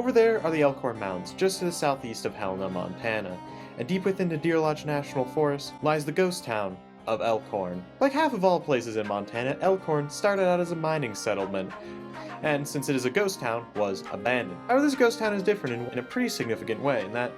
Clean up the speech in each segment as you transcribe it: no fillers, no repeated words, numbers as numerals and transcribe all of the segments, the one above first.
Over there are the Elkhorn Mountains, just to the southeast of Helena, Montana, and deep within the Deer Lodge National Forest lies the ghost town of Elkhorn. Like half of all places in Montana, Elkhorn started out as a mining settlement, and since it is a ghost town, was abandoned. However, this ghost town is different in a pretty significant way, in that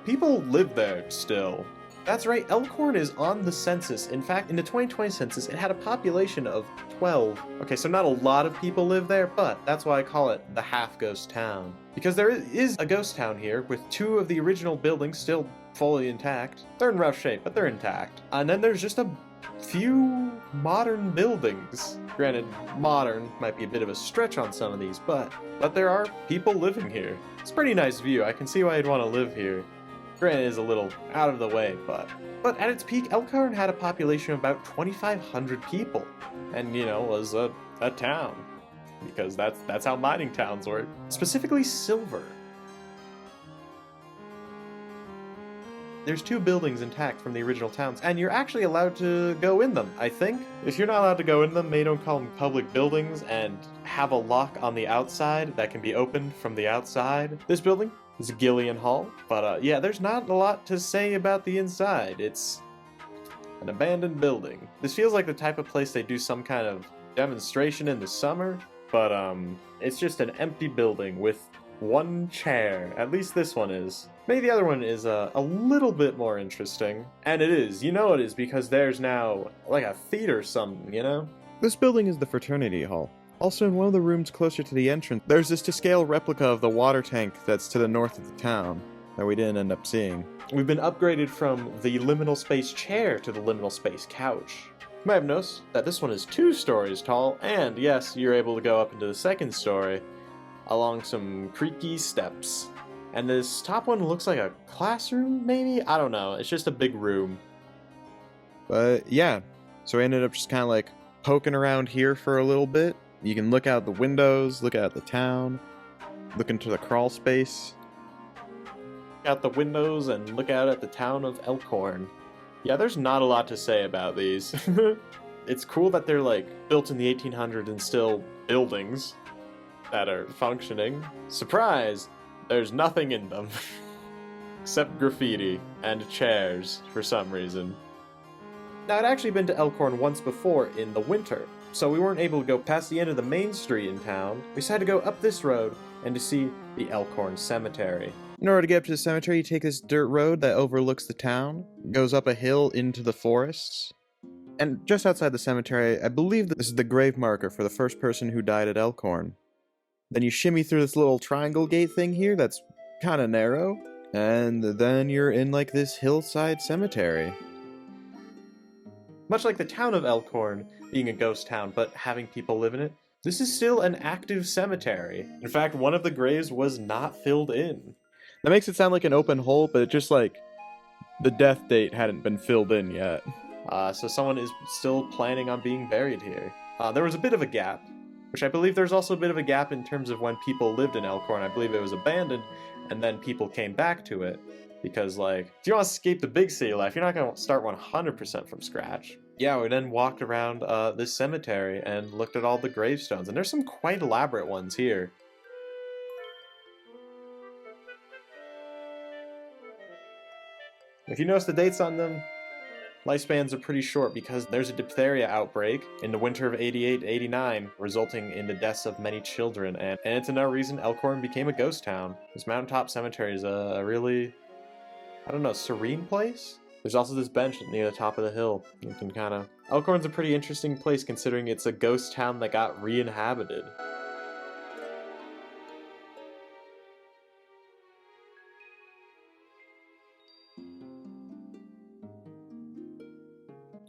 people live there still. That's right, Elkhorn is on the census. In fact, in the 2020 census, it had a population of 12. Okay, so not a lot of people live there, but that's why I call it the half-ghost town. Because there is a ghost town here, with 2 of the original buildings still fully intact. They're in rough shape, but they're intact. And then there's just a few modern buildings. Granted, modern might be a bit of a stretch on some of these, but there are people living here. It's a pretty nice view. I can see why you'd want to live here. Granted, it is a little out of the way, but at its peak, Elkhorn had a population of about 2,500 people, and was a town, because that's how mining towns work. Specifically, silver. There's 2 buildings intact from the original towns, and you're actually allowed to go in them, I think. If you're not allowed to go in them, they don't call them public buildings, and have a lock on the outside that can be opened from the outside. This building is Gillian Hall, but yeah, there's not a lot to say about the inside. It's an abandoned building. This feels like the type of place they do some kind of demonstration in the summer, but it's just an empty building with 1 chair. At least this one is. Maybe the other one is a little bit more interesting. And it is. You know it is, because there's now like a theater or something, This building is the fraternity hall. Also, in one of the rooms closer to the entrance, there's this to-scale replica of the water tank that's to the north of the town that we didn't end up seeing. We've been upgraded from the liminal space chair to the liminal space couch. You might have noticed that this one is 2 stories tall, and yes, you're able to go up into the 2nd story along some creaky steps. And this top one looks like a classroom, maybe? I don't know. It's just a big room. But yeah, so we ended up just kind of like poking around here for a little bit. You can look out the windows, look out the town, look into the crawl space. Look out the windows and look out at the town of Elkhorn. Yeah, there's not a lot to say about these. It's cool that they're like built in the 1800s and still buildings that are functioning. Surprise! There's nothing in them. Except graffiti and chairs for some reason. Now, I'd actually been to Elkhorn once before in the winter, so we weren't able to go past the end of the main street in town. We decided to go up this road and to see the Elkhorn Cemetery. In order to get up to the cemetery, you take this dirt road that overlooks the town, goes up a hill into the forests, and just outside the cemetery, I believe this is the grave marker for the first person who died at Elkhorn. Then you shimmy through this little triangle gate thing here that's kind of narrow, and then you're in like this hillside cemetery. Much like the town of Elkhorn being a ghost town but having people live in it, this is still an active cemetery. In fact, one of the graves was not filled in. That makes it sound like an open hole, but it just like the death date hadn't been filled in yet. So someone is still planning on being buried here. There was a bit of a gap, which I believe there's also a bit of a gap in terms of when people lived in Elkhorn. I believe it was abandoned, and then people came back to it. Because, like, if you want to escape the big city life, you're not going to start 100% from scratch. Yeah, we then walked around this cemetery and looked at all the gravestones, and there's some quite elaborate ones here. If you notice the dates on them, lifespans are pretty short because there's a diphtheria outbreak in the winter of 88-89, resulting in the deaths of many children, and it's another reason Elkhorn became a ghost town. This mountaintop cemetery is a really, I don't know, serene place? There's also this bench near the top of the hill. You can kind of... Elkhorn's a pretty interesting place considering it's a ghost town that got re-inhabited.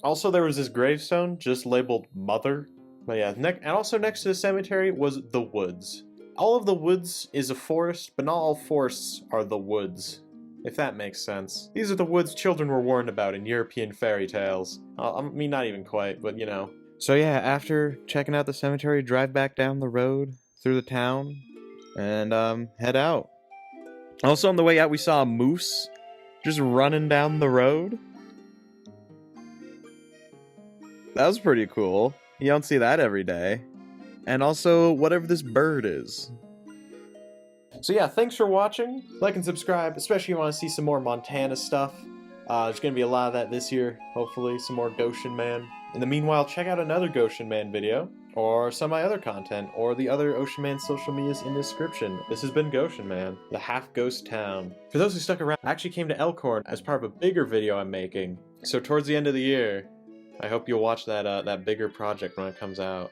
Also, there was this gravestone just labeled Mother. But yeah, and also next to the cemetery was the woods. All of the woods is a forest, but not all forests are the woods, if that makes sense. These are the woods children were warned about in European fairy tales. I mean, not even quite, but you know. So yeah, after checking out the cemetery, drive back down the road through the town and head out. Also on the way out, we saw a moose just running down the road. That was pretty cool. You don't see that every day. And also, whatever this bird is. So yeah, thanks for watching. Like and subscribe, especially if you want to see some more Montana stuff. There's going to be a lot of that this year, hopefully, some more Goshen Man. In the meanwhile, check out another Goshen Man video, or some of my other content, or the other Ocean Man social medias in the description. This has been Goshen Man, the half-ghost town. For those who stuck around, I actually came to Elkhorn as part of a bigger video I'm making. So towards the end of the year, I hope you'll watch that bigger project when it comes out.